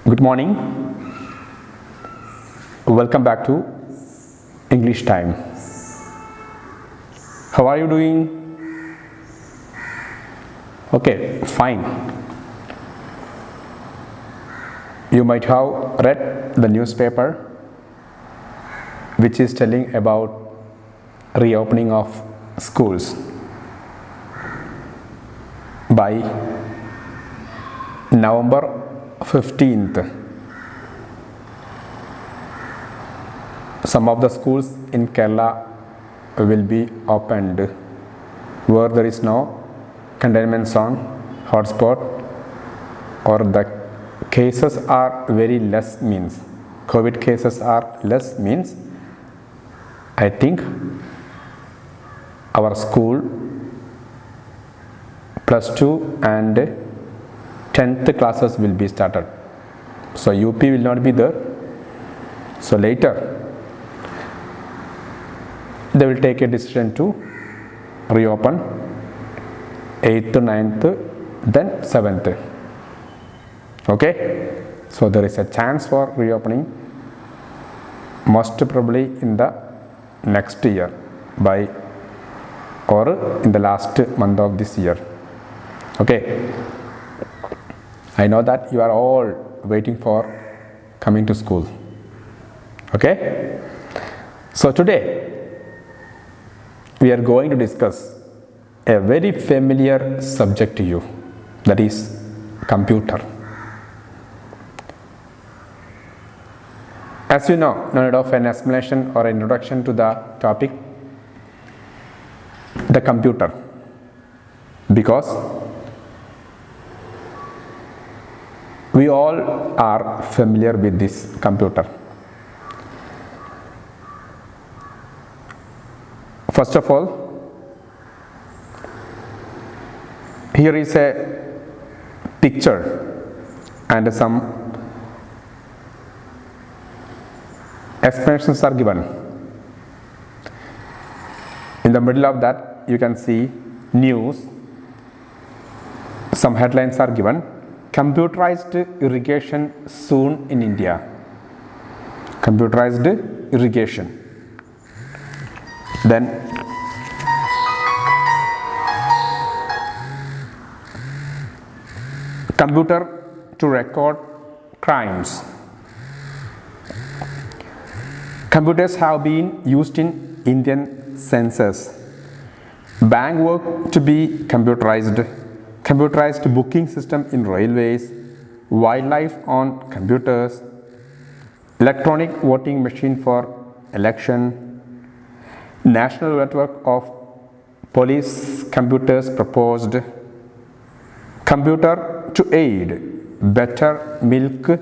Good morning. Welcome back to English time. How are you doing? Okay, fine. You might have read the newspaper which is telling about reopening of schools by November 15th. Some of the schools in Kerala will be opened where there is no containment zone, hotspot, or the cases are very less, means COVID cases are less, means I think our school plus 2 and 10th classes will be started. So UP will not be there. So later they will take a decision to reopen 8th, 9th, then 7th. Okay, so there is a chance for reopening most probably in the next year by or in the last month of this year. Okay, I know that you are all waiting for coming to school. Okay, so today we are going to discuss a very familiar subject to you, that is computer. As you know, no need of an explanation or introduction to the topic, the computer, because we all are familiar with this computer. First of all, here is a picture and some explanations are given. In the middle of that you can see news. Some headlines are given. Computerized irrigation soon in India. Computerized irrigation. Then computer to record crimes. Computers have been used in Indian census. Bank work to be computerized. Computerized booking system in railways, wildlife on computers, electronic voting machine for election, national network of police computers proposed, computer to aid better milk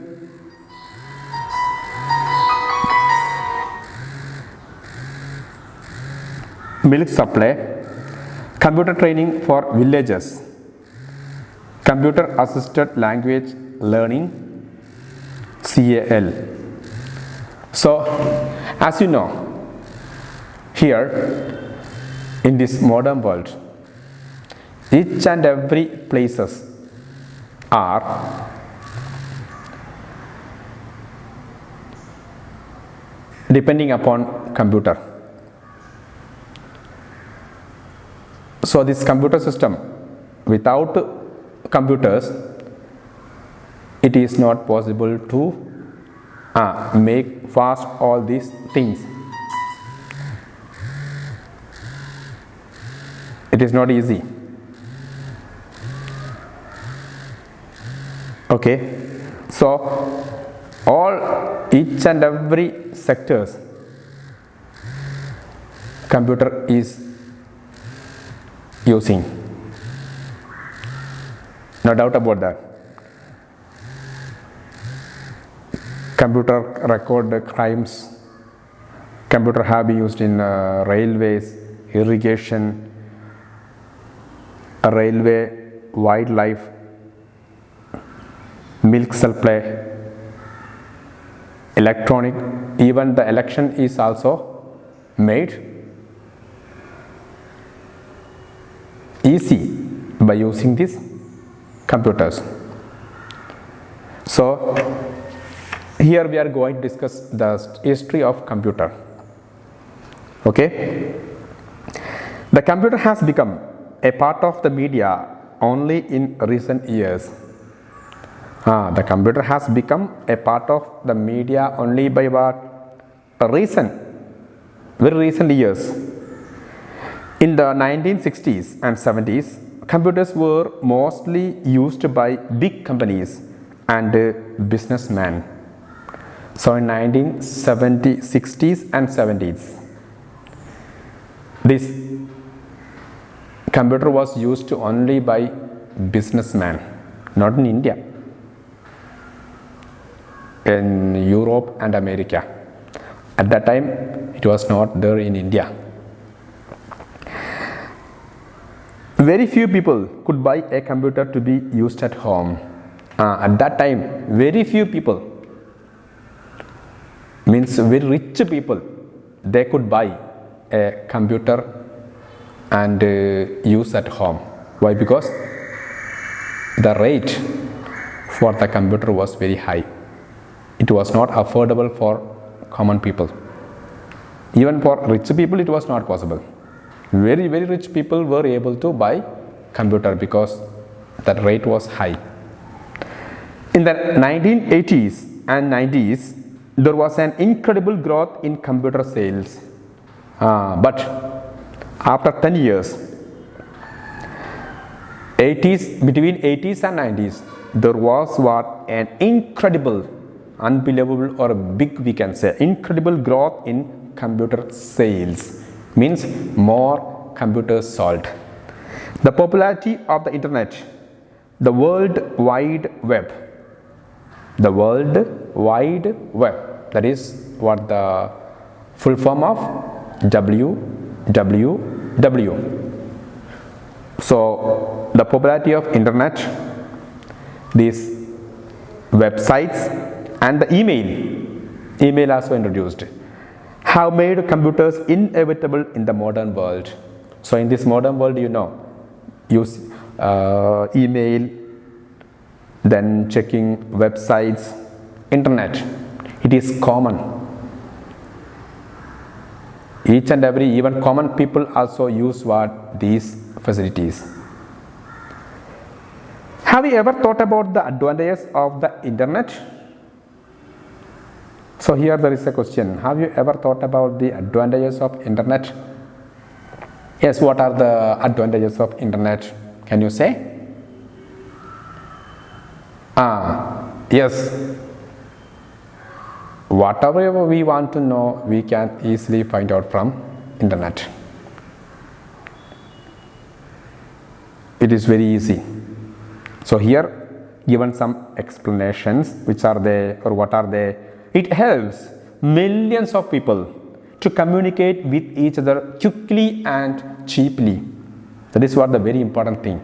supply, computer training for villages, computer assisted language learning, CAL. So as you know, here in this modern world, each and every places are depending upon computer. So this computer system, without computers it is not possible to make fast all these things. It is not easy. Okay, so each and every sectors computer is using, no doubt about that. Computer record crimes, computer have been used in railways, irrigation, railway, wildlife, milk supply, electronic, even the election is also made easy by using these computers. So here we are going to discuss the history of computer. Okay, the computer has become a part of the media only in recent years. The computer has become a part of the media only by what? Very recent years. In the 1960s and 70s, computers were mostly used by big companies and businessmen. So in 1960s and 70s, this computer was used only by businessmen, not in India, in Europe and America. At that time, it was not there in India. Very few people could buy a computer to be used at home. At that time, very few people, means very rich people, they could buy a computer and use at home. Why? Because the rate for the computer was very high. It was not affordable for common people. Even for rich people it was not possible. Very rich people were able to buy computer because that rate was high. In the 1980s and 90s, there was an incredible growth in computer sales. But after 10 years, between 80s and 90s, there was what? An incredible, unbelievable, or big, we can say, incredible growth in computer sales. Means more computers sold. The popularity of the internet, the World Wide Web, that is what the full form of WWW. So the popularity of internet, these websites, and the email also introduced, have made computers inevitable in the modern world. So in this modern world, use email, then checking websites, internet, it is common. Each and every, even common people also use these facilities. Have you ever thought about the advantages of the internet? So here there is a question. Have you ever thought about the advantages of internet? Yes, what are the advantages of internet? Can you say? Yes. Whatever we want to know, we can easily find out from internet. It is very easy. So here given some explanations, which are they or what are they. It helps millions of people to communicate with each other quickly and cheaply. That is what the very important thing.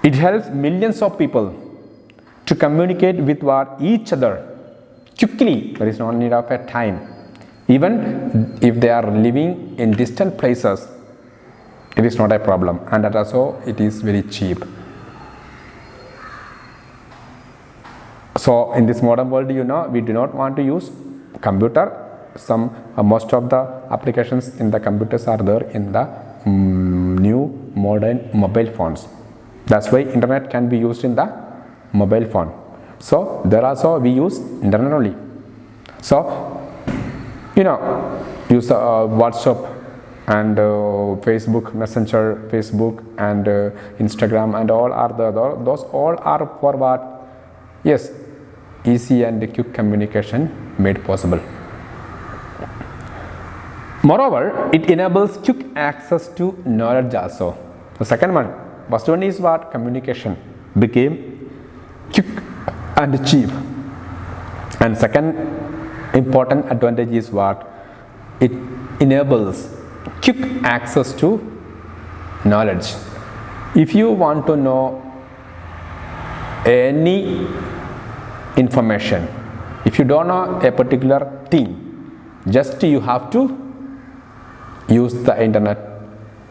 It helps millions of people to communicate with each other quickly. There is no need of a time. Even if they are living in distant places, it is not a problem, and that also it is very cheap. So in this modern world, we do not want to use computer. Most of the applications in the computers are there in the new modern mobile phones. That's why internet can be used in the mobile phone. So there also we use internet only. So use WhatsApp and Facebook Messenger, Facebook and Instagram, and all are those all are for what? Yes, easy and quick communication made possible. Moreover, it enables quick access to knowledge also. The second one, first one is what? Communication became quick and cheap. And second important advantage is what? It enables quick access to knowledge. If you want to know any information, if you don't know a particular thing, just you have to use the internet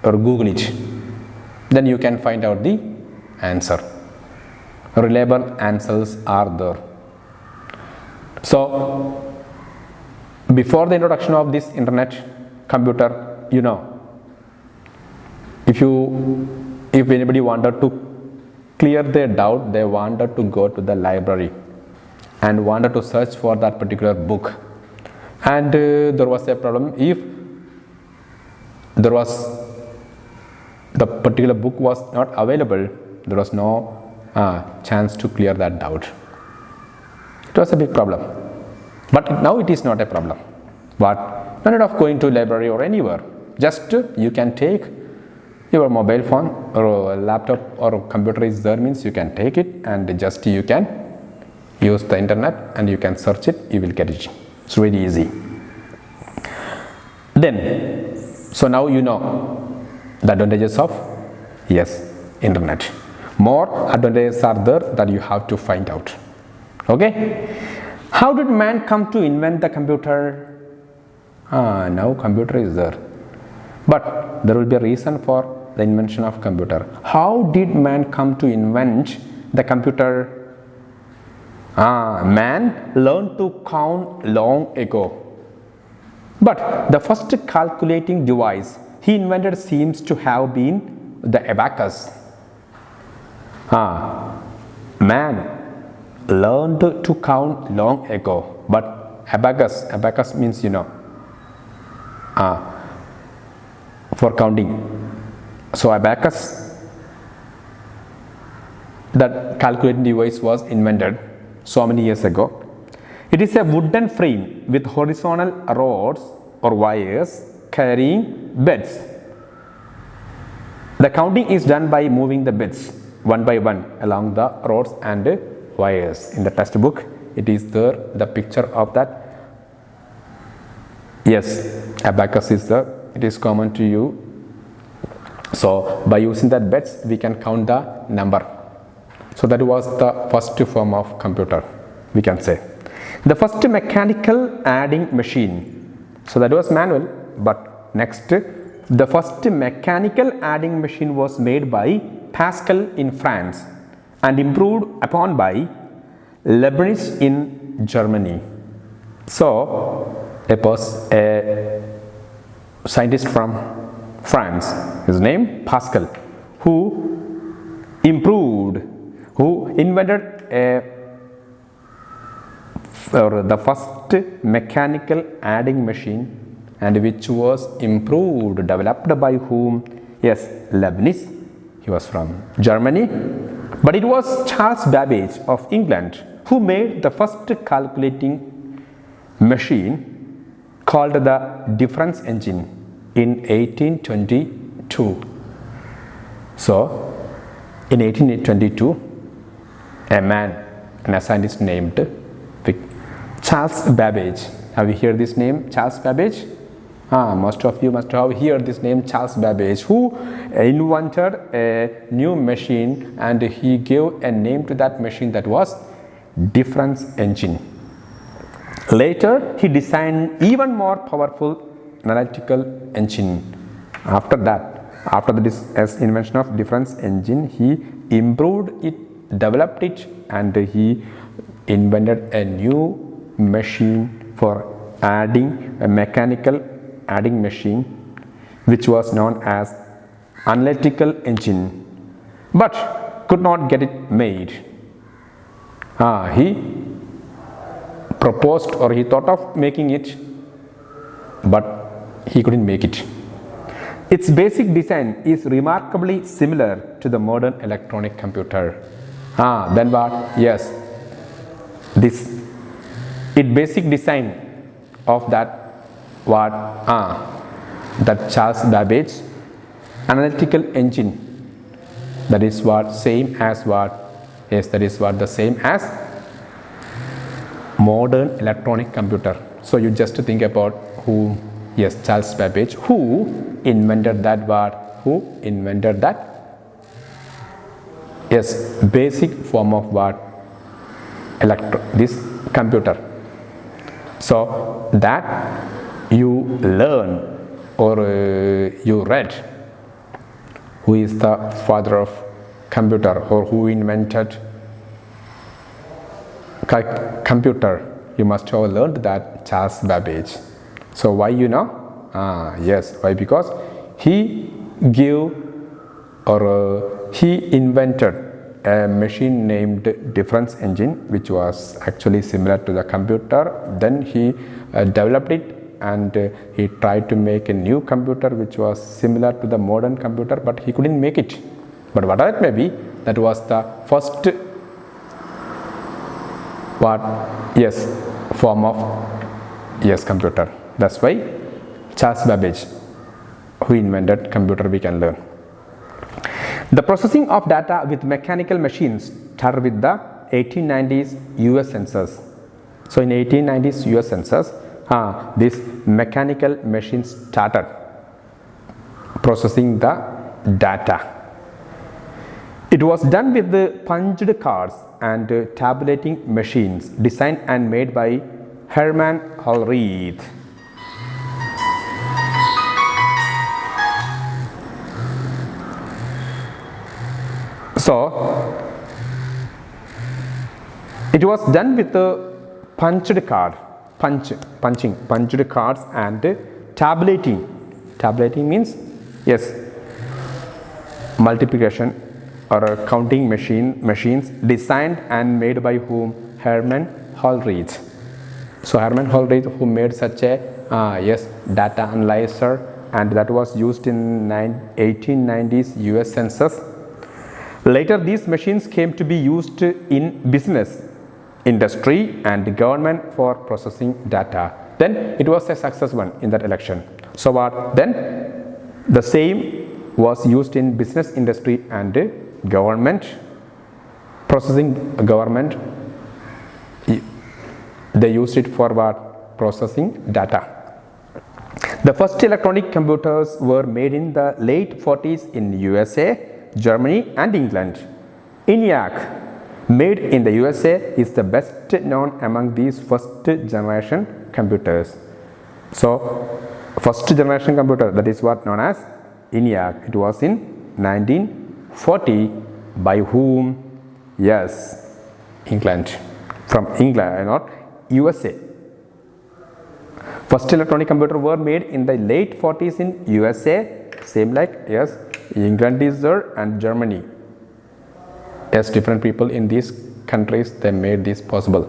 or Google it, then you can find out the answer. Reliable answers are there. So before the introduction of this internet computer, if anybody wanted to clear their doubt, they wanted to go to the library and wanted to search for that particular book, and there was a problem. If there was the particular book was not available, there was no chance to clear that doubt. It was a big problem, but now it is not a problem. But no need of going to library or anywhere, just you can take your mobile phone or laptop or computer is there, means you can take it and just you can use the internet and you can search it, you will get it. It's really easy. Then, so now you know the advantages of internet. More advantages are there that you have to find out. Okay, how did man come to invent the computer? Now computer is there, but there will be a reason for the invention of computer. How did man come to invent the computer? Man learned to count long ago, but the first calculating device he invented seems to have been the abacus. Man learned to count long ago, but abacus means for counting. So abacus, that calculating device, was invented so many years ago. It is a wooden frame with horizontal rods or wires carrying bits. The counting is done by moving the bits one by one along the rods and wires. In the textbook it is there, the picture of that. Abacus is there, it is common to you. So by using that bits we can count the number. So that was the first form of computer, we can say. The first mechanical adding machine, so that was manual, but next the first mechanical adding machine was made by Pascal in France and improved upon by Leibniz in Germany. So a scientist from France, his name Pascal, who invented the first mechanical adding machine, and which was developed by whom? Leibniz. He was from Germany, but it was Charles Babbage of England who made the first calculating machine called the difference engine in 1822. So in 1822, a scientist named Charles Babbage. Have you heard this name, Charles Babbage? Most of you must have heard this name, Charles Babbage, who invented a new machine, and he gave a name to that machine, that was difference engine. Later he designed even more powerful analytical engine. After the invention of difference engine, he improved it, developed it, and he invented a new machine for adding, a mechanical adding machine, which was known as analytical engine, but could not get it made. He proposed, or he thought of making it, but he couldn't make it. Its basic design is remarkably similar to the modern electronic computer. Then what? Its basic design of that what? That Charles Babbage analytical engine. That is what? Same as what? That is what? The same as modern electronic computer. So you just think about who? Charles Babbage, who invented that what? Who invented that? Basic form of what? This computer. So that you learn, or you read, who is the father of computer, or who invented computer. you must have learned that Charles Babbage. So why you know? Yes, why? Because he gave or he invented a machine named difference engine, which was actually similar to the computer. Then he developed it, and he tried to make a new computer which was similar to the modern computer, but he couldn't make it. But whatever it may be, that was the first form of computer. That's why Charles Babbage, who invented computer, we can learn. The processing of data with mechanical machines started with the 1890s US census. So in 1890s US census, this mechanical machines started processing the data. It was done with the punched cards and tabulating machines designed and made by Hermann Hollerith. So it was done with the punched card, punched cards and tabulating. Tabulating means multiplication or counting machines designed and made by whom? Hermann Hollerith. So Hermann Hollerith, who made such a data analyzer, and that was used in 1890s US census. Later these machines came to be used in business, industry and government for processing data. Then it was a success one in that election. So what then? The same was used in business, industry and government. Processing government, they used it for what? Processing data. The first electronic computers were made in the late 40s in USA, Germany and England. ENIAC, made in the USA, is the best known among these first generation computers. So first generation computer, that is what known as ENIAC. It was in 1940 by whom? Yes, England. From England, not USA. First electronic computer were made in the late 40s in USA, same like England is there and Germany. Different people in these countries, they made this possible.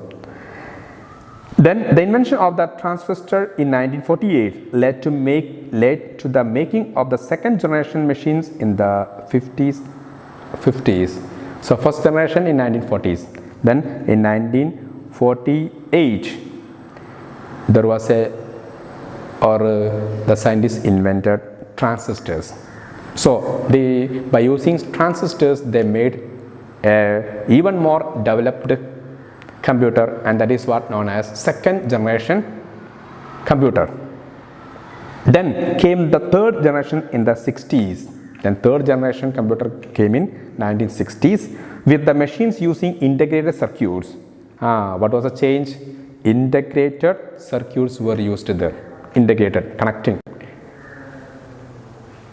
Then the invention of the transistor in 1948 led to the making of the second generation machines in the 50s. So first generation in 1940s. Then in 1948 there was the scientists invented transistors. So by using transistors, they made a even more developed computer, and that is what known as second generation computer. Then came the third generation in the 60s. Then third generation computer came in 1960s with the machines using integrated circuits. What was the change? Integrated circuits were used there. Integrated,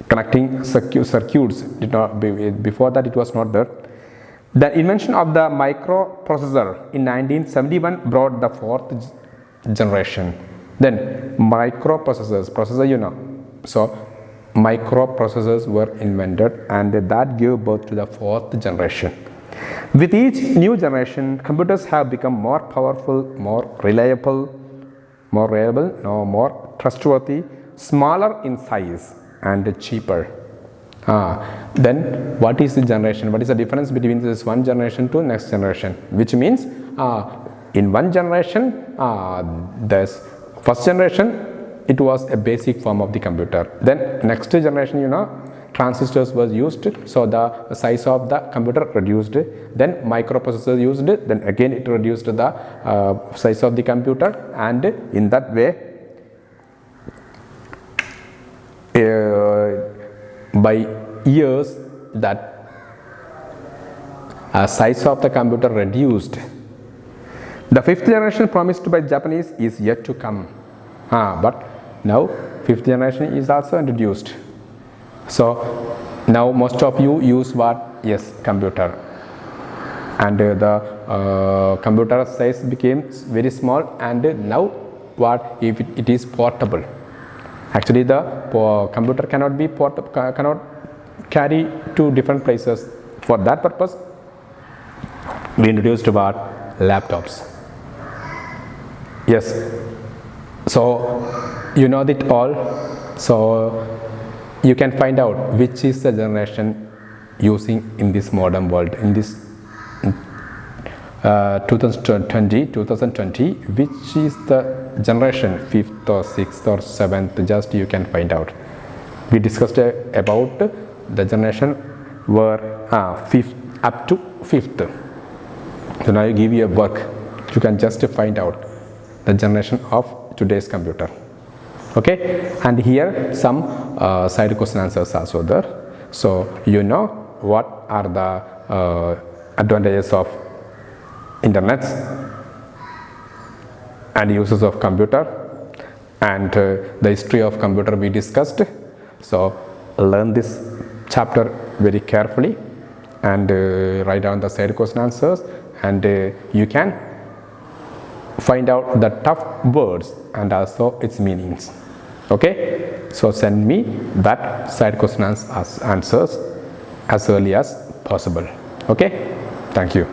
connecting circuits did not be, before that it was not there. The invention of the microprocessor in 1971 brought the fourth generation. Then microprocessors, so microprocessors were invented, and that gave birth to the fourth generation. With each new generation, computers have become more powerful, more reliable, more trustworthy, smaller in size and cheaper. Then what is the generation? What is the difference between this one generation to next generation? Which means in one generation, this first generation, it was a basic form of the computer. Then next generation, transistors was used, so the size of the computer reduced. Then microprocessor used, then again it reduced the size of the computer, and in that way by years that size of the computer reduced. The fifth generation promised by Japanese is yet to come, but now fifth generation is also introduced. So now most of you use what? Yes, computer. and the computer size became very small, and now what if it is portable. Actually the computer cannot be cannot carry to different places. For that purpose we introduced what? Laptops. Yes, so you know that all. So you can find out which is the generation using in this modern world, in this 2020, which is the generation, 5th or 6th or 7th, just you can find out. We discussed about the generation were 5th up to 5th. So now you give you a work, you can just find out the generation of today's computer. Okay, and here some side question answers also there. So you know what are the advantages of internet and uses of computer, and the history of computer we discussed. So learn this chapter very carefully and write down the side question answers, and you can find out the tough words and also its meanings. Okay, so send me that side question answers as early as possible. Okay, thank you.